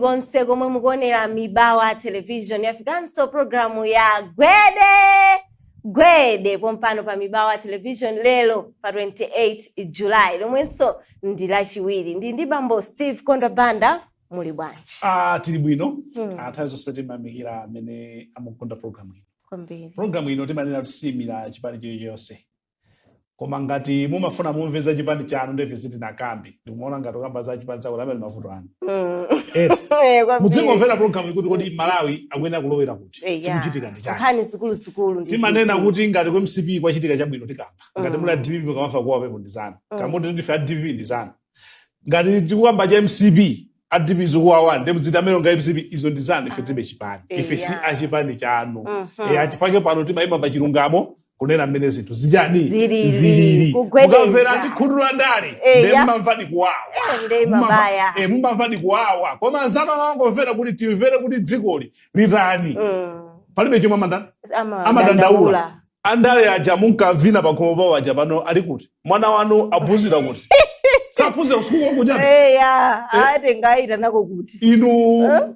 konse komwe mukuonera Mibawa television yafikanso programu ya Gwede pompano pa Mibawa television lelo pa 28 July lomwenso ndi lachiwiri ndi bambo Steve Kondwa Banda muli bwanji. Tili bwino. Athazo seti mamikira amene amakonda programu ino. Kwambiri. Programu ino timanena kusimira chipani chonse. Koma ngati mumafuna mumveza chipani chanu ndi visit na kambi. Ndikuona ngati okamba za chipani chawo lamene mavuto anu. Muzingomvera programu ikuti kodi Malawi akuyenera kulowera kuti. Chikuchitika ndi chani. Nkhani sikulu. Timanena kuti ngati kwa MCP kwachitika chabwino tikamba. Ngati mula DPP kamafa kuwa pepo ndizana. Kamuti ndife DPP ndizana. Ngati tikukamba cha MCP adipi zukuwa ndi mdzita amene nga MCP izo ndizana ife tibe chipani. Ife si achipani chanu. Achifake pano timayima pa chilungamo kunena mmene zinthu zijani zilili. Mukamvera ndi khutu la ndale ndi mmamvani kuwawa. Mmamvani kuwawa. Koma nzano wangomvera kuti timvere kuti dzikoli litani. Palibe chomwe amadandaula. Andale aja munkavina pa khomo pawo aja pano ali kuti mwana wanu abuzira kuti sapuze usiku wangu jana. Ate ngaita nako kuti. Inu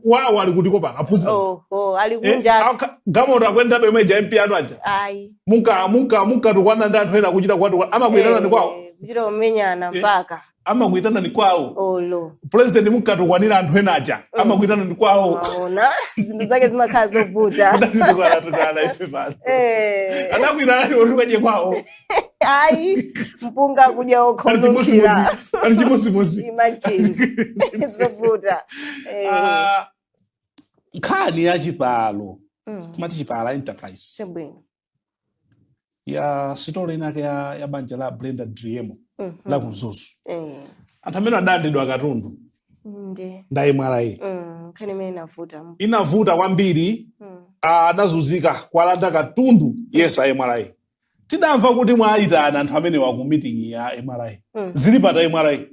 wawa ali kuti kopana apuze. Ali kunja. Gamora kwenda be meja MP anu aja. Munka tukwana ndi anthu ena kuchita kwatu amakuitana ni kwawo. Kuchita umenyana mpaka. Amakuitana ni kwawo. President munka tukwanira anthu ena aja. Amakuitana ni kwawo. Ona zinthu zake zimakhala zovuta. Tukala ife bana. Anakuitana ni otukaje kwawo. Mpunga kuja okhondukira. Ali chimosi. Imagine. Zovuta. Nkhani ya chipalo. Kumati chipala enterprise. Sebwino. Ya story inake ya banja la Blender Dream la kunzuzu. Anthu amene adandidwa katundu. Ndaye mwala iyi. Nkhani imene inavuta. Inavuta kwambiri. Adazunzika kwalanda katundu yes aye mwala iyi. Tidamva kuti mwaitana anthu amene wa ku meeting ya MRI. Zili pata MRI.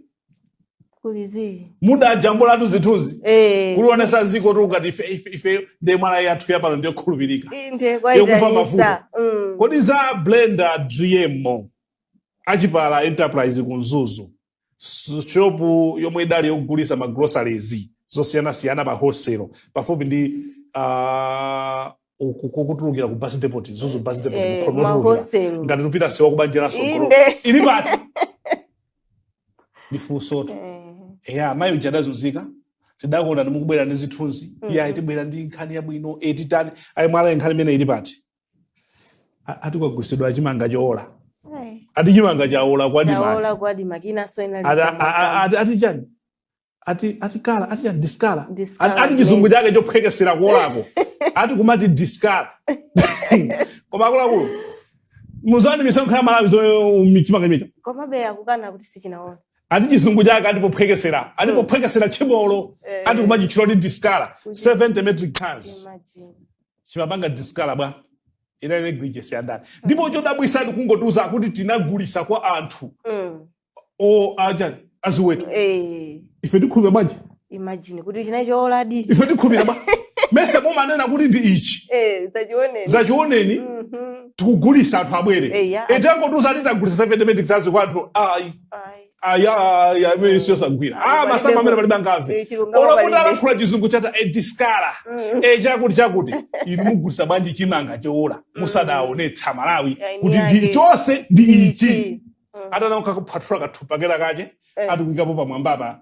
Kulizi. Muda jambola tu zithuzi. Kulionesa ziko tu ngati ife ndi MRI yathu yapano ndiyo khulupirika. Yokufa mafuta. Kodi za Blender Dream achipala enterprise kunzuzu. Shopu yomwe idali yogulisa ma groceries zosiyana pa wholesale. Pafupi ndi kukutulukira ku bus depot zuzu bus depot promoter ngati tupita sewa kubanjira sokolo ili bati difusoto mayo jadazuzika tidakona ndimukubwera ndi zithunzi tibwera ndi nkhani yabwino titani ayi mwala nkhani imene ili bati atikwagulisidwa achimanga chola ati chimanga chaola kwadi makina so ina ati chani ati kala ati chani diskala ati chizungu chake chophwekesera kuolako ati kumati diskala koma akulu muzani misonkho ya Malawi zo michimanga chimecha koma beya kukana kuti sichinaona ati chizungu chake ati pophwekesera chimolo ati kumachi chilo ndi diskala 70 metric tons chimapanga diskala bwa ina negligence ya ndani ndipo chodabwisa ati kungotuza kuti tinagulisa kwa anthu aja aziwetu ife ndikhulupira bwanji imagine kuti chinachola di ife ndikhulupira bwa mese mumanena kuti ndi ichi zachioneni tikugulisa anthu abwere etangotuza ati tagulisa 70 metric tons kwa anthu ya siyosagwira masamba amene palibe angave olakuti alakhula chizungu chata diskala chakuti inu mugulisa bwanji chimanga chola musadaonetsa Malawi kuti ndi chonse ndi ichi atanauka kuphathula kathupakera kache ati kuikapo pamwambapa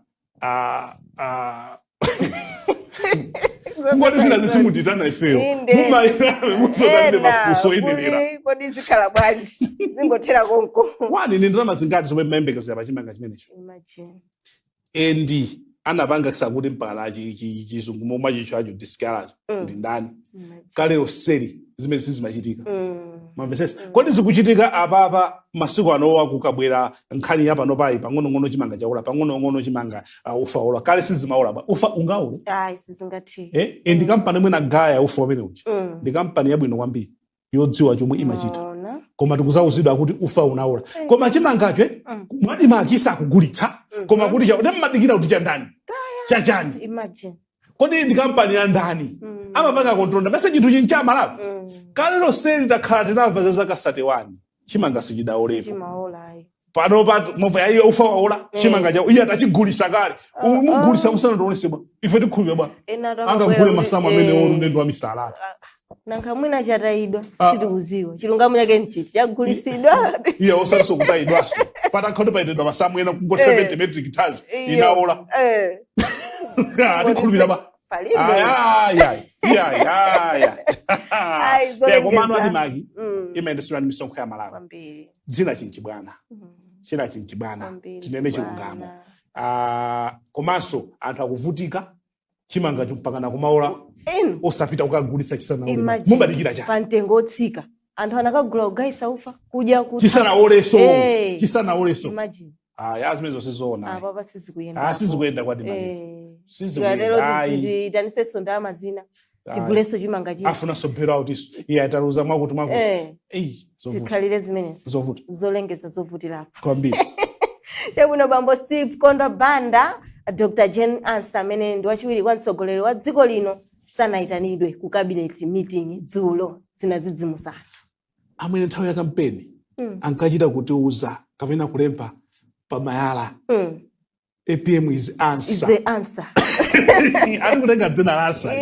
ngoti zina zisimutitana ifeyo mumayirame musotatine mafuso inenera kodi zikhala bwanji zingothera konko wani ni ndalama zingati zomwe mayembekezera pa chimanga chimenecho endi anapanga kisakuti mpala chizungu momwe chichacho diskalacho ndi ndani kalero seri zimene zimachitika mamvesesa kodi zikuchitika apapa masiku anowa kukabwera nkhani ya pano payi pang'onong'ono chimanga chaula pang'onong'ono chimanga ufa ola kale sizimaola ba ufa ungaule sizingati ndi kampani imwe nagaya ufa umene uchi ndi kampani yabwino kwambiri yodziwa chomwe imachita koma tikuzauzidwa kuti ufa unaola koma chimangacho mwadima akisa akugulitsa koma kuti cha udamadikira kuti cha ndani chachani imagine kodi ndi kampani ya ndani amapanga kontrola mese chinthu chincha Malawi kalero seli takhala tinamva za zaka 31 chimanga sichidaolepo pano pa mova yayo ufa waola chimanga cha iya tachigulisa kale umugulisa musana ndionesebwa ife tikhulube bwa anga kule masamu amene orunde ndo amisalata nanga mwina chataidwa sitikuziwa chilungamo chake nchiti chagulisidwa iya osaliso kutaidwaso pata khonde paitedwa masamu ena kungo 70 metric tons inaola tikhulubira ba ya komano adi magi imendesera misonkho ya Malawi dzina chinchibwana china chinchibwana tinene chilungamo komanso anthu akuvutika chimanga chompangana kumaola osapita kukagulisa chisana ole mubadikira cha pantengo otsika anthu anakagula ugaisa ufa kuja ku chisana oleso imagine yazimezo sizona baba sizikuyenda sizikuyenda kwadi magi sizikuyenda itaniseso ndama zina tiguleso chimanga chino afuna sobhera out iso iya taruza mwakuti zikhalire zimenezi zovuta zolengeza zovutirapo kwambiri chabuno bambo Steve Kondwa Banda Dr. Jane Ansah amene ndi wachiwiri kwa mtsogoleri wa dziko lino sanaitanidwe ku cabinet meeting dzulo zinadzidzimusa anthu amwene nthawi ya kampeni ankachita kutiuza kapena kulemba pamayala APM is answer. Is the answer. Ari kutenga dzina la answer.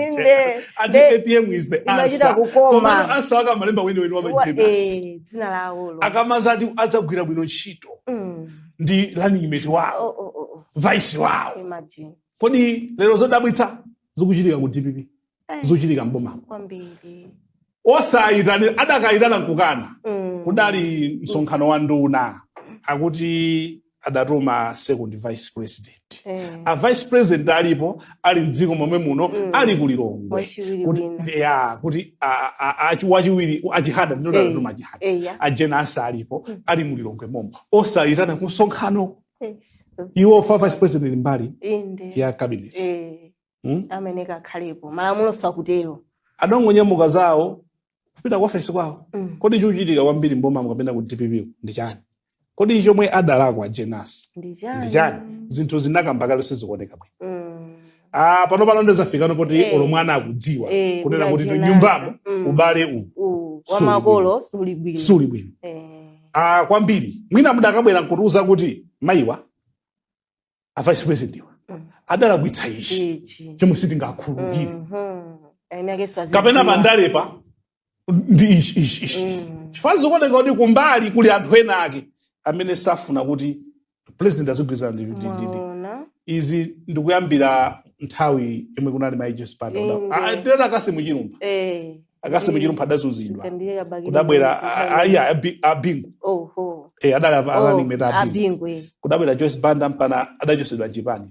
Ati APM is the answer. Komano answer aka malemba wini wa maintenance. Dzina la olo. Akamaza ati adzagwira bwino ntchito. Ndi running mate wao. Vice wao. Imagine. Kodi lero zodabwitsa zikuchitika ku DPP. Zochitika mboma. Kwambiri. Osaitani adakaitana nkukana. Kudali msonkhano wa nduna akuti adatuma second vice president. A vice president alipo ali mdziko momwe muno ali kulilongwe kuti wachiwiri achihada ndinoda adatuma achihada ajena asa alipo ali mulilongwe momwe osayitana kusonkhano iwo fa vice president mbali ya cabinet ameneka khalepo malamulo sakutero adongonyamuka zawo kupita kwa office kwawo kodi chuchitika kwambiri mboma mukapenda ku DPP ndi chani kodi chomwe adalakwa Jenas ndijani zinthu zinakambakalo sizikuoneka bwino pano ndezafika kuti olomwana akudziwa kunena kuti nyumbamo ubale wa makolo suli bwino kwambiri mwina mudakabwera nkutuza kuti mayiwa a vice president adalakwitsa ichi chomwe sitingakhululukire kapena mandalepa ndi ichi chifanzo kuoneka kuti kumbali kuli anthu ena ake amene safuna kuti president azigwiza ndi izi ndikuyambira nthawi yomwe kunali maijesi pano ndera akasi muchirumba adazuzidwa kudabwera abingu adali running mate abingu kudabwera Joyce Banda mpana adachosedwa Japan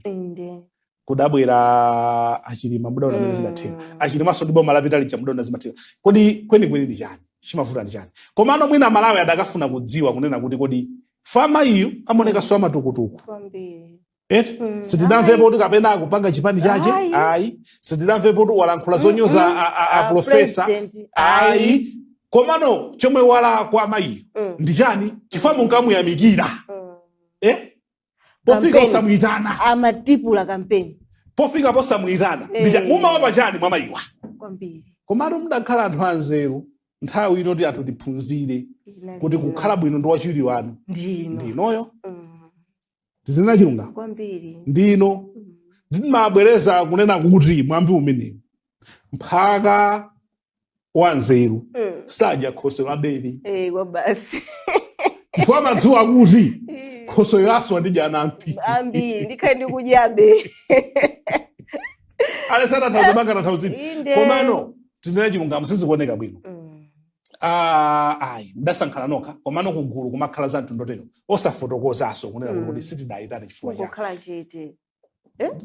kudabwera achilima mudaona amene zidatenga achilimaso ndi boma lapita lija mudaona zimatenga kodi kweni ndi chani chimavuta ndi chani komano mwina Malawi adakafuna kudziwa kunena kuti kodi fama iyo amoneka so amatukutuku sitidamvepo kuti kapena akupanga chipani chache ayi sitidamvepo kuti walankhula zonyoza a profesa ayi komano chomwe wala kwa mayiyo ndi chani chifamo nkamuyamikira pofika osamuyitana amatipula kampeni pofika posamuyitana mumawapa chani mwa mayiwa komano mudakhala anthu anzeru nthawi inoti anthu tiphunzire kuti kukhala bwino ndi wachiwiri wanu ndinoyo tizina chilunga ndino ndimabwereza kunena kuti mwambi umenewu mphaka wanzeru sadya khoswe labeli chifukwa madziwa kuti khoswe yaso ndidya ana ambiri ndikhale ndikudyabe ale sana tazamanga na tauzini komano tinena chilunga musizikuoneka bwino ndasankhana nokha komano kugulu kumakhala za mtundotero osafotokozaso kunena kuti sitidayitane chifukwa chake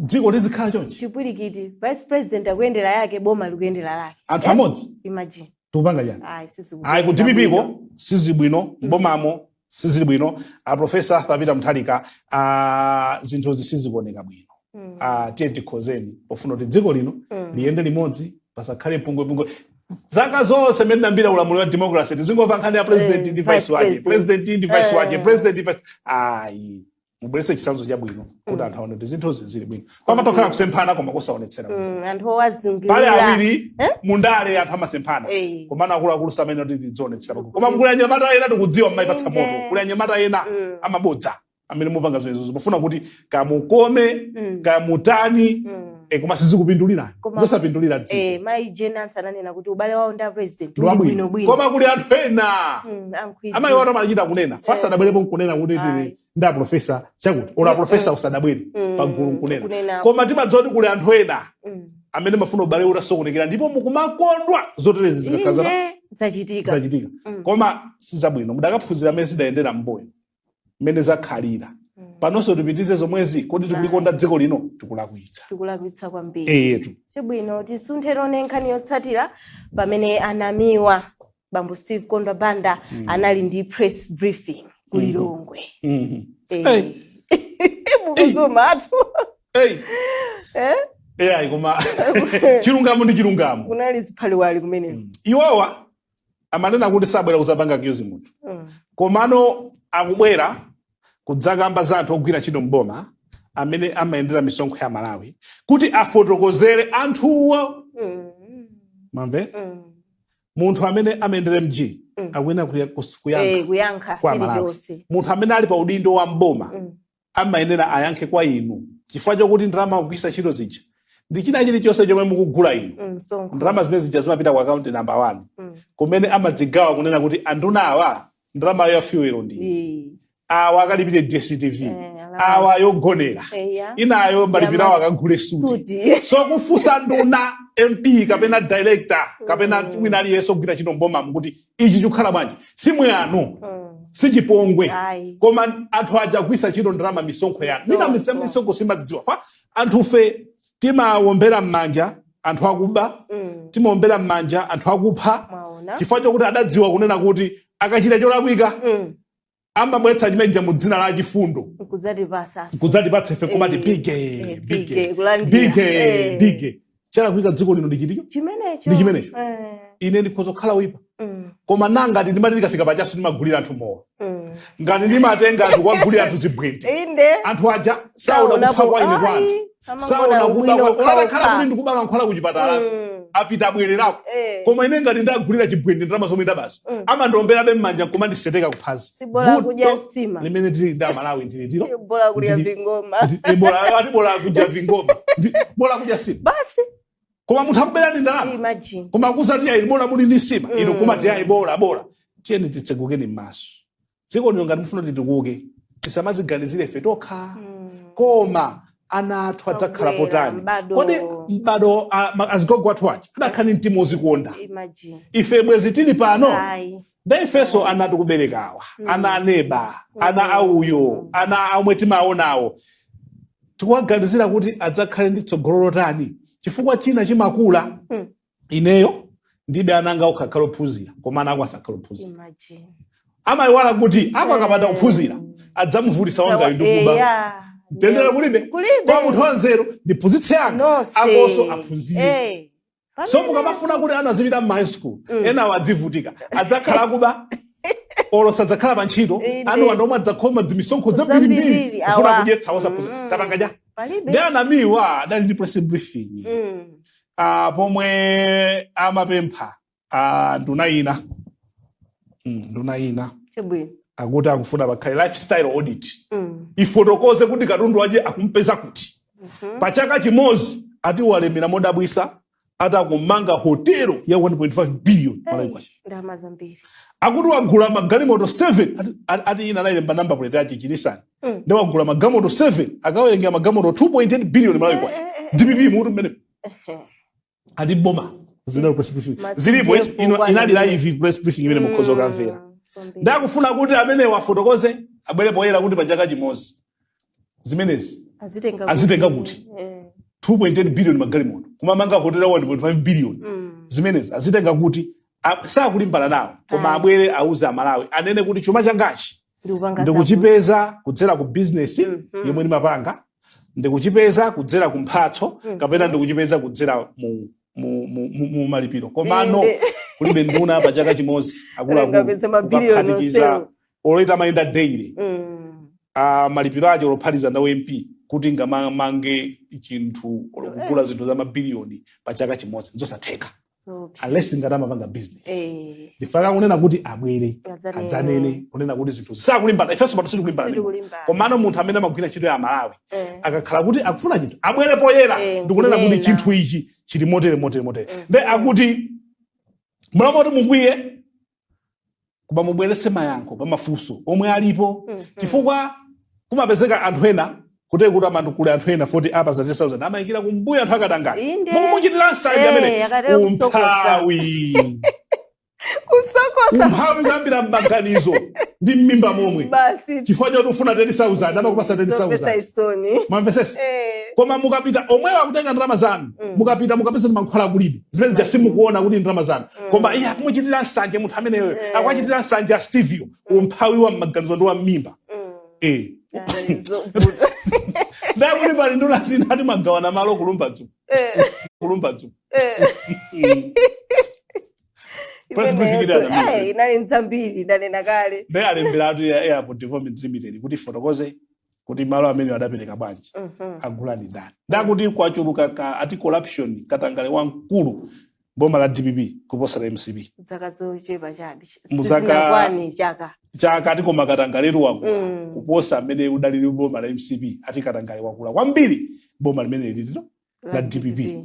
dziko lizikhala chonchi chipwirikiti vice president akuyendera yake boma likuyendera lake anthu amodzi imagine tupanga chani ku DPP sizibwino mbomamo sizibwino professor Thabita Mutharika zinthu zisizikuoneka bwino tiye tikhozeni pofuna kuti dziko lino liyende limodzi pasakhale pungwe zaka zonse mmene ndambira ulamulo wa democracy tizingomva nkhani ya president ndi vice wake president ndi vice wake president ndi vice mubwerese chisanzo chabwino kuti anthu aone kuti zinthu zili bwino pamatokhala kusemphana koma kusaonetsera anthu owazungulira pale awiri mundale anthu amasemphana komana akuluakulu samene kuti tidzionetsera pagulu koma kuli anyamata ena tikudziwa mmayipatsa moto kuli anyamata ena amabodza amene mupanga zimenezo pofuna kuti kamukome kamutani koma sizikupindulira zosapindulira dziko mai Jenance ananena kuti ubale wawo ndi president uli bwino koma kuli anthu ena amayi watu amachita kunena fasa adabwerepo nkunena kuti nda profesa chakuti ola profesa usadabwere pagulu nkunena koma timadziwa kuti kuli anthu ena amene mafuna ubale utasokonekera ndipo mukumakondwa zoterezi zikakhaza zachitika koma sizabwino mudakaphunzira amene zidayendera mboyo mmene zakhalira panonso tipitize zomwezi kodi tikulikonda dziko lino tikulakwitsa kwambiri chabwino tisunthero nkhani yotsatira pamene anamiwa bambo Steve Kondwa Banda anali ndi press briefing kulilongwe mukuzomatu koma chilungamo ndi chilungamo kunali ziphaliwali kumene iwowa amanena kuti sabwera kuzapanga kiyozi munthu komano akubwera kudzakamba za anthu ogwira ntchito mboma amene amayendera misonkho ya Malawi kuti afotokozere anthuwo mamve munthu amene amayendera mji akwena kuyankha kwa Malawi munthu amene ali pa udindo wa mboma amayenera ayankhe kwa inu chifukwa chokuti ndalama kugwisa ntchito zija ndi china chilichonse chomwe mukugula inu ndalama zimene zija zimapita ku account number 1 kumene amadzigawa kunena kuti anduna awa ndalama ya fuel ndi awa akalipire DSTV awa yogonera inayo malipirawo akagule suti so kufusa nduna MP kapena director kapena wina aliyense ogwira ntchito mboma kuti ichi chikhala bwanji simu yanu sichipongwe koma anthu aja agwisa ntchito ndalama misonkho yanu nina misonkho simadzidziwa fa anthufe timawombera m'manja anthu akuba timawombera m'manja anthu akupha chifukwa chokuti adadziwa kunena kuti akachita cholakwika amabweretsa chimeja mu dzina la chifundo kudzatipatsa ife komati bige chalakwika dziko lino ndi chimenecho ine ndikhoza kukhala wipa koma nanga ngati ndimati ndikafika pachaso ndimagulira anthu mowa ngati ndimatenga anthu kwagulira anthu zibwente anthu aja saona kupha kwa ine kwa anthu saona kuba olakhala kuti ndikuba mankhwala kuchipatala apita abwererako koma ine ngati ndagulira chibwende ndalama zomwe ndabazo amandomberabe m'manja koma ndiseteka kuphazi limene tili ndi Malawi ndilitiro bola kudya vingoma bola kudya vingoma bola kudya sima basi koma munthu akubera ndi ndalama koma kusati ayi bola muli ndi sima ino kumati ayi bola tiyeni titsegukeni m'maso dziko lino ngati mufuna titukuke tisamaziganizire ife tokha koma ana athu adzakhala potani kodi mbado azigogo athu aja adakhani mtima uzikonda ife bwezi tili pano nda ifeso ana tikuberekawa ana aneba ana auyo ana amwe timaonawo tikuwaganizira kuti adzakhale ndi tsogolo lotani chifukwa china chimakula ineyo ndibe ananga okakhala ophunzira koma ana ako asakhala ophunzira amayiwala kuti ako akapanda kuphunzira adzamuvutisa wangayo ndikuba tendera kulibe kwa munthu wanzeru ndiphunzitse anga akoso aphunzire so mukamafuna kuti ana azipita mu high school ena wadzivutika adzakhala kuba olo sadzakhala pa ntchito anu anthu omwe adzakhoma dzimisonkho zambirimbiri kufuna kudyetsa osaphunzira tapanga ja ndi anamiwa adali ndi press briefing pomwe amapempha nduna ina akuti akufuna pakhale lifestyle audit ifotokoze kuti katundu waje akumpeza kuti pachaka chimozi ati walemera modabwisa atakumanga hotelo ya 1.5 billion Malawi kwacha ndalama zambiri akuti wagula magalimoto 7 ati ina nayilemba number plate yake chilisani ndi wagula magalimoto 7 akawerenga magalimoto 2.8 billion Malawi kwacha DPP mutu mmene ati boma zina press briefing zilipo inali live press briefing imene mukhozo kamvera ndakufuna kuti amene wafotokoze abwere poyera kuti pachaka chimozi zimenezi azitenga kuti 2.8 billion magalimoto kumamanga hotela 1.5 billion zimenezi azitenga kuti sakulimbana nawo koma abwere auze Amalawi anene kuti chuma changachi ndikuchipeza kudzera ku business yomwe ndimapanga ndikuchipeza kudzera ku mphatso kapena ndikuchipeza kudzera mu malipiro komano kulibe nduna pachaka chimozi akuluakulu kukaphatikiza oloita mayenda daily malipiro aje olophatiza ndawo MP kuti ngamange chinthu olokugula zinthu za mabiliyoni pa chaka chimodzi nzosatheka unless ngati amapanga business ndifaka kunena kuti abwere adzanene kunena kuti zinthu zisakulimbana ifenso pano sitikulimbana komano munthu amene amagwira ntchito ya Malawi akakhala kuti akufuna chinthu abwere poyera ndikunena kuti chinthu ichi chili motere nde akuti mulamo kuti mukwiye kuba mubwerese mayankho pa mafunso omwe alipo chifukwa kumapezeka anthu ena kuti amandu kule anthu ena 40 apa za 10,000 amayikira kumbuya anthu akatangala mukumuchitira nsanje amene umphawi kuyambira m'maganizo ndi m'mimba momwe chifukwa choti ufuna 10,000 amakupasa 10,000 mwamvesesa koma mukapita omwewa akutenga ndalama zanu mukapita mukapeza mankhwala kulibe zimene jasimukuona kuti ndalama zanu koma iye akumuchitira nsanje munthu ameneyo akuchitira nsanje a Stevie umphawi wa m'maganizo ndi wa m'mimba ndakuti pali nduna zina ati magawana malo kulumba dzuku inali nzambiri ndanena kale ndi alembera atu ya Airport Development Limited kuti fotokoze kuti malo amene adapereka bwanji agulani ndani ndakuti kwachuluka ati corruption katangale wamkulu boma la DPP kuposa la MCP zakazochepa chabe chaka ati koma katangaleru wakula kuposa amene udalili boma la MCP ati katangale wakula kwambiri boma limene lilito la DPP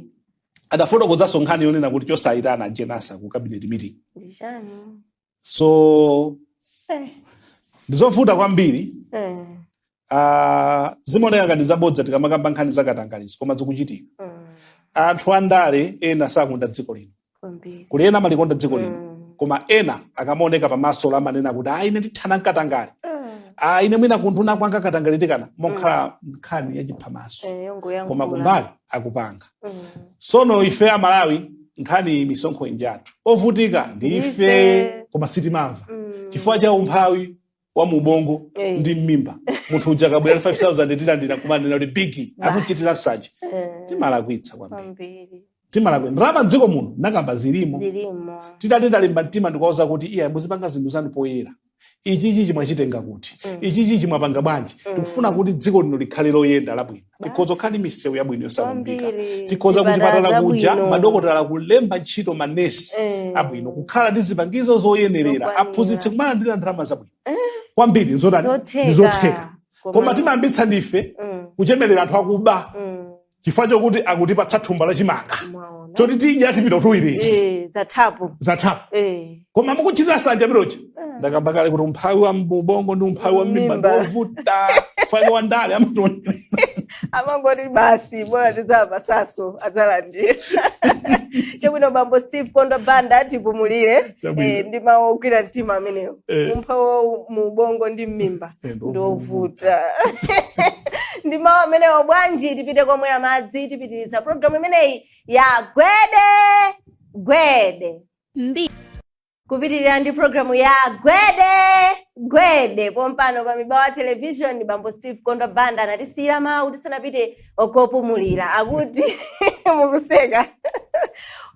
adafotokoza sonkhani yonena kuti chosayitana jenasa ku cabinet meeting so ndizovuta kwambiri zimoneka ngati zabodza tikamakamba nkhani zakatangalizi koma zikuchitika anthu andale ena sakunda dziko lino kuli ena malikonda dziko lino koma ena akamaoneka pamaso amanena kuti ine ndithana nkatangale ine mwina kunthu kwanga katangale tikana mokhala nkhani yachiphamaso koma kumbali akupanga sono ife a Malawi nkhani misonkho injatu ovutika ndi ife koma sitimamva chifukwa cha umphawi wa mubongo ndi mmimba munthu uja kabwera 5,000 tilandira kumanena kuti bigi akuchitira nsanje timalakwitsa kwambiri ndalama dziko muno nakamba zilimo titalimba mtima ndikuwauza kuti iya muzipanga zinthu zanu poyera ichichi mwachitenga kuti ichichi mwapanga bwanji tikufuna kuti dziko lino likhale loyenda labwino tikhoza kukhala misewu yabwino yosakumbika tikhoza kuchipatala kuja madokotala kulemba ntchito manesi abwino kukhala ndi zipangizo zoyenerera aphunzitsi kumalandira ndalama zabwino kwambiri nzotheka koma timayambitsa ndife kuchemelera anthu akuba chifukwa chokuti akutipatsa thumba lachimanga choti tidya tipita tuirechi zathapo koma mukuchitira nsanje ameneocha ndakamba kale kuti umphawi wa mbubongo ndi umphawi wa mmimba ndovuta fanya wandale amangoti basi bora tizapa saso adzalandira chabwino bambo Steve Kondo Banda tipumulire ndi mawu ogwira mtima amenewo umphawi mu ubongo ndi mmimba ndovuta ndi mawu amenewo bwanji tipite komwe amadzi tipitiriza program imeneyi ya Gwede kupitirira ndi programu ya Gwede pompano pa Mibawa television bambo Steve Kondo Banda anatisiyira mawu tisanapite okopumulira akuti mukuseka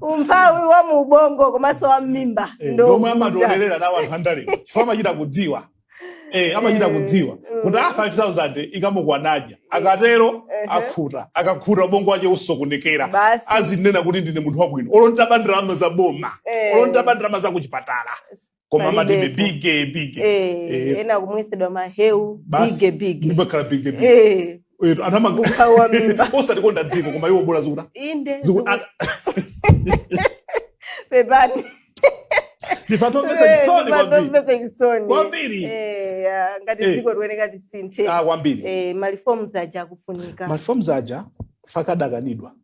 umphawi wa mu ubongo komanso wa mmimba ndomwe amationerera nawo anthu andale chifukwa amachita kudziwa amachita kudziwa kuti 5,000 ikamukwanadya akatero akakhuta ubongo wache usokonekera azinena kuti ndine munthu wabwino olontabandira ndalama za boma olontabandira ndalama za kuchipatala koma amatibe big ena kumwisidwa maheu big ndibakhala big osatikonda dziko koma iwo bola zikuta pepani ndifatopesa chisoni kwambiri ngati dziko liweneka tisinthe kwambiri maliforms aja akufunika maliforms aja fakadakanidwa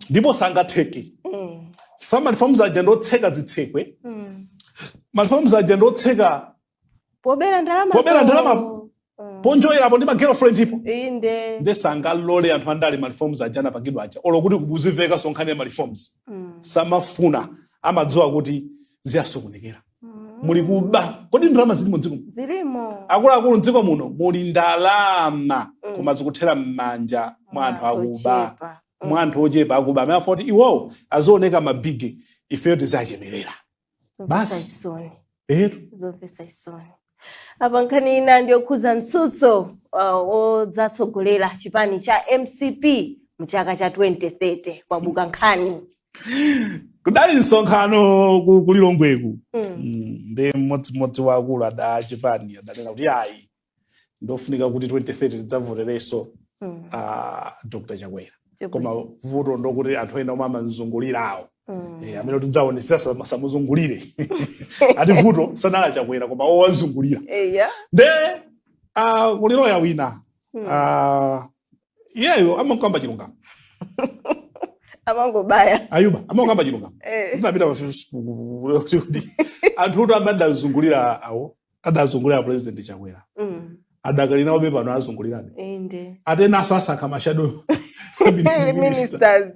ndipo sangatheke chifukwa maliforms aja ndotseka zitsekwe maliforms aja ndotseka pobera ndalama ponjoyerapo ndi magirlfriend ipo nde sangalole anthu andale maliforms aja anapangidwa aja olokuti kubuziveka sonkhani ya maliforms samafuna amadziwa kuti ziyasokonekera muli kuba kodi ndalama zilimo dziko zilimo akuluakulu mdziko muno muli ndalama koma zikuthera m'manja mwa anthu akuba mwa anthu ochepa akuba amene afoti iwowo azioneka mabigi ifeyo tizachemerera basi zomvesa isoni Apa nkhani ina ndiyokhuza msuso ozatsogolera chipani cha MCP mchaka cha 2030 kwabuka nkhani. Kudali nsonkhano kulilongweku. Ndi mmodzi wakulu ada chipani adanena kuti ayi ndofunika kuti 2030 tidzavotereso Dr. Chakwera. Koma vuto ndokuti anthu ena omwe amanzungulirawo. Amene tidzaonesa samuzungulire. Ati vuto sanala Chakwera koma owazungulira. Nde kuliloya wina. Iyeyo amakamba chilungamo. Amangobaya. Ayuba amakamba chilungamo. Ndinapita pa Facebook kuti anthu amandazungulira awo adazungulira President Chakwera. Adakalina obe pano azungulirabe. Inde. Atena asankha mashado ministers.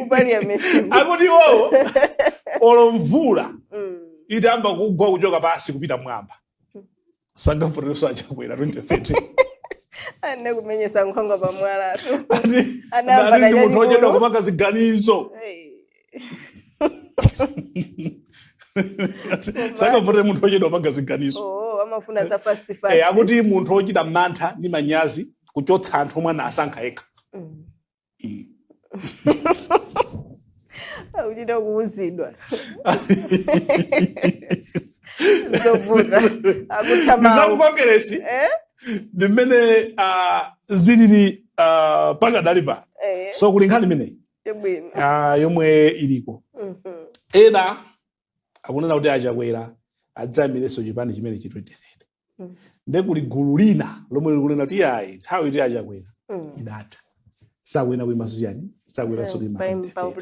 Ubali ya Messi. Akuti wo olomvula itamba kugwa kuchoka pasi kupita mwamba. Sanga votereso Chakwera 2030. Ane kumenyesa nkhongo pa mwala tu. Ati ndi munthu ojedwa kupanga ziganizo. Sanga votere munthu ojedwa kupanga ziganizo. Amafuna za fast. Akuti munthu ochita mantha ndi manyazi kuchotsa anthu omwe asankha yekha. Uchida kuuzidwa. Zovuta. Akutama. Nizakukongeresi. Ndimene zilili pakadali pa. So kulinkhani mene. Yomwe iliko. Ena akunena kuti Chakwera adzamireso chipani chimene chi 2030. Nde kuli gulu lina lomwe likunena kuti ayi nthawi iti Chakwera idata. Sakwena kuimaso chani, sakwera so kuimaso.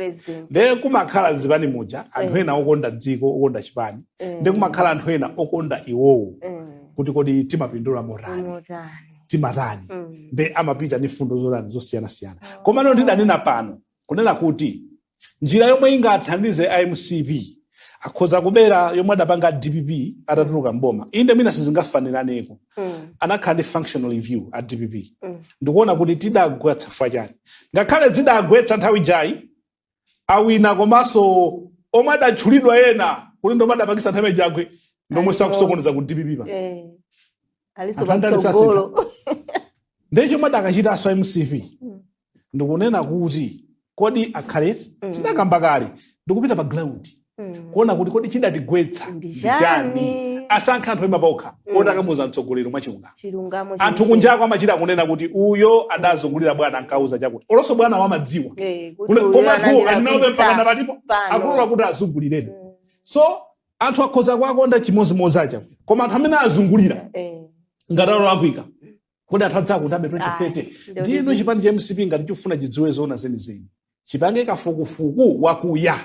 Nde kumakhala zipani muja anthu ena okonda dziko, okonda chipani. Nde kumakhala anthu ena okonda iwowo. Kuti kodi timapindula morani. Timatani. Nde amapita ni fundo zorani zosiyana-siyana. Koma no ndidanena pano kunena kuti njira yomwe ingathandize MCP akhoza kubera yomwe adapanga DPP atatuluka mboma. Inde mina sizingafanirane. Anakhala ndi functional review at DPP. Ndikuona kuti tidagwetsa fachani. Ngakhale zidagwetsa nthawi jayi awina komanso omwe adatchulidwa ena kuti ndo madapangisa nthawi jagwe ndomwe sakusokoneza ku DPP pa. Aliso batsogolo. Ndecho madakachita aso MCP. Ndikunena kuti kodi akhale tinakamba kale ndikupita pa ground. Kuona kuti kodi chidatigwetsa ndijani asankha anthu emapokha otakamuza mtsogolero mwa chilungamo. Anthu kunjako amachita kunena kuti uyo adazungulira bwana ankauza chakuti olonso bwana wamadziwa koma anthu alinaobe mpaka patipo akulola kuti azungulireni. So anthu akhoza kwakonda chimozimozi acha koma anthu amene azungulira ngatalo akwika kodi anthu adzako kuti abe 2030 ndino chipani cha MCP ngati chifuna chidziwe zona zenizeni chipange kafukufuku wakuya.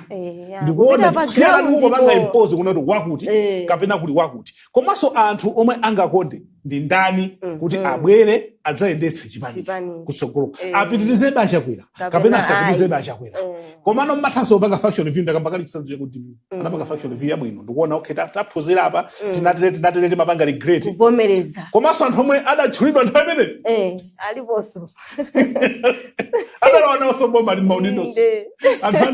Ndikuona kusiyana ndikupanga impose kunoti wakuti kapena kuli wakuti. Komanso anthu omwe angakonde ndi ndani kuti abwere adzayendetse chipani kutsogolo. Apitirize Chakwera kapena asapitirize Chakwera. Komano mathanso opanga faction review ndakambakali chisanzo chakuti anapanga faction review yabwino. Ndikuona okay taphunzira apa tinatere mapanga regret. Kuvomereza. Komanso anthu omwe adatchulidwa nthawi imene. Aliponso. Adalawana osombo ali maudindo. Anthu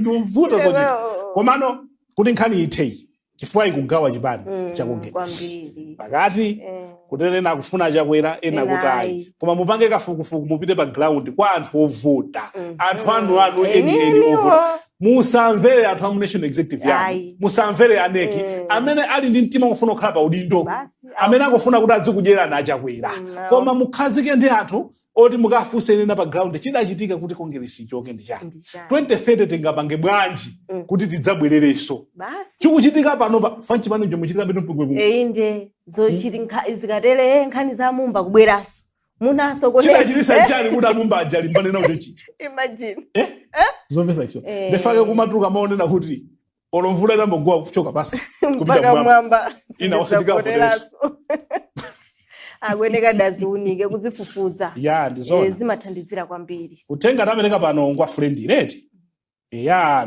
ndivuta zoti. Komano kuti nkhani ithei chifukwa ikugawa chipani chakugeresa. Pakati kuterena akufuna Chakwera ena kutayi. Koma mupange kafukufuku mupite pa ground kwa anthu ovota. Anthu anu eni ovota. Musamvere anthu amu National Executive yanu. Musamvere aneki. Amene ali ndi mtima ofuna kukhala pa udindo. Amene akufuna kuti adzikudyera na Chakwera. Koma mukhazike ndi anthu oti mukafunse ena pa ground chidachitika kuti kongeresi choke ndi chani. 2030 tingapange bwanji kuti tidzabwerereso. Chikuchitika pano pa fanchi pano njo muchitika beto mpungwe. Inde zochitika izikatele nkhani za mumba kubweraso. Munaso kone. Chidachitisa chani kuti amumba ajalimbane nawo chechi. Imagine. Zomvesa icho. Ndefake kumatuka maonena kuti olomvula ndambogwa kuchoka pasi kupita mwamba. Ina wasadika votereso. Agweneka daziunike kuzifufuza. Ndizona. Zimathandizira kwambiri. Kutenga tameneka pano ngwa friend rate.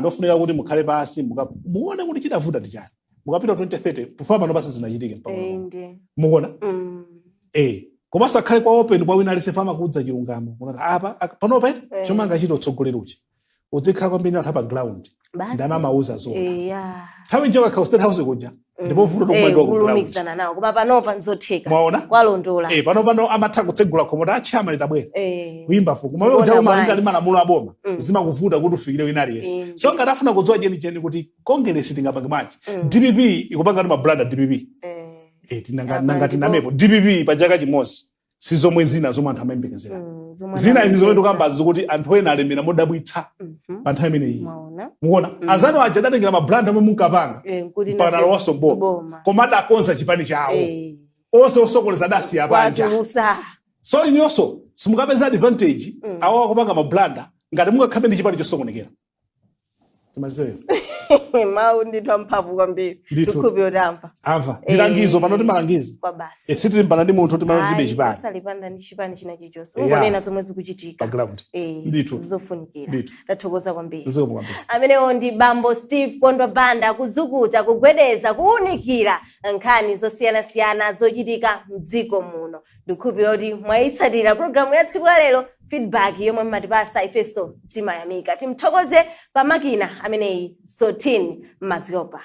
Ndofunika kuti mukhale pasi muone kuti chidavuta ndi chani. Mukapita 2030 pufama no basi zinachitike mpaka. Mukuona? Koma sakhale kwa open kwa wina alise fama kudza chilungamo. Kunati apa pano pa chomanga chito tsogolero uchi. Udzikhala kwambiri na pa ground. Ndama mauza zona. Tawe njoka ka state house kuja. ndipo vuto tomwendo kulumikizana nawo koma panopa nzotheka mwaona kwalondola pano amatha kutsegula khomota achama litabwera kuimba fuku mawe uja umalinga ndi malamulo aboma zimakuvuta kuti ufikire wina aliyense so ngati afuna kudziwa chenicheni kuti Congress tingapange bwanji DPP ikupanga ndi mablanda DPP tinangati namepo DPP pa chaka chimodzi sizomwe zina zomwe anthu amayembekezera zina izi zomwe tikamba zikuti anthu ena alemera modabwitsa pa nthawi imeneyi muona azano aja adatengera mablanda omwe munkapanga mpaka lowaso boma koma adakonza chipani chawo onse osokoleza adasiya panja so inyoso simukapeza advantage awo akupanga mablanda ngati mungakhabe ndi chipani chosokonekera timaziwe mau ndithu mphamvu kwambiri tikhubi otamva ndilangizo panoti malangizo kwa basi sitili mpana ndi munthu timana tibe chipani salipanda ndi chipani china chichonse ungonena zomwe zikuchitika background ndithu zofunikira tathokoza kwambiri amenewo ndi bambo Steve Kondwa Banda kuzukuta kugwedeza kuunikira nkhani zosiyanasiyana zochitika mdziko muno ndikhubi oti mwayitsatira programu ya tsiku la lero feedback yomwe mmatipasa ifeso timayamika timthokoze pamakina ameneyi Sotin Maziopa.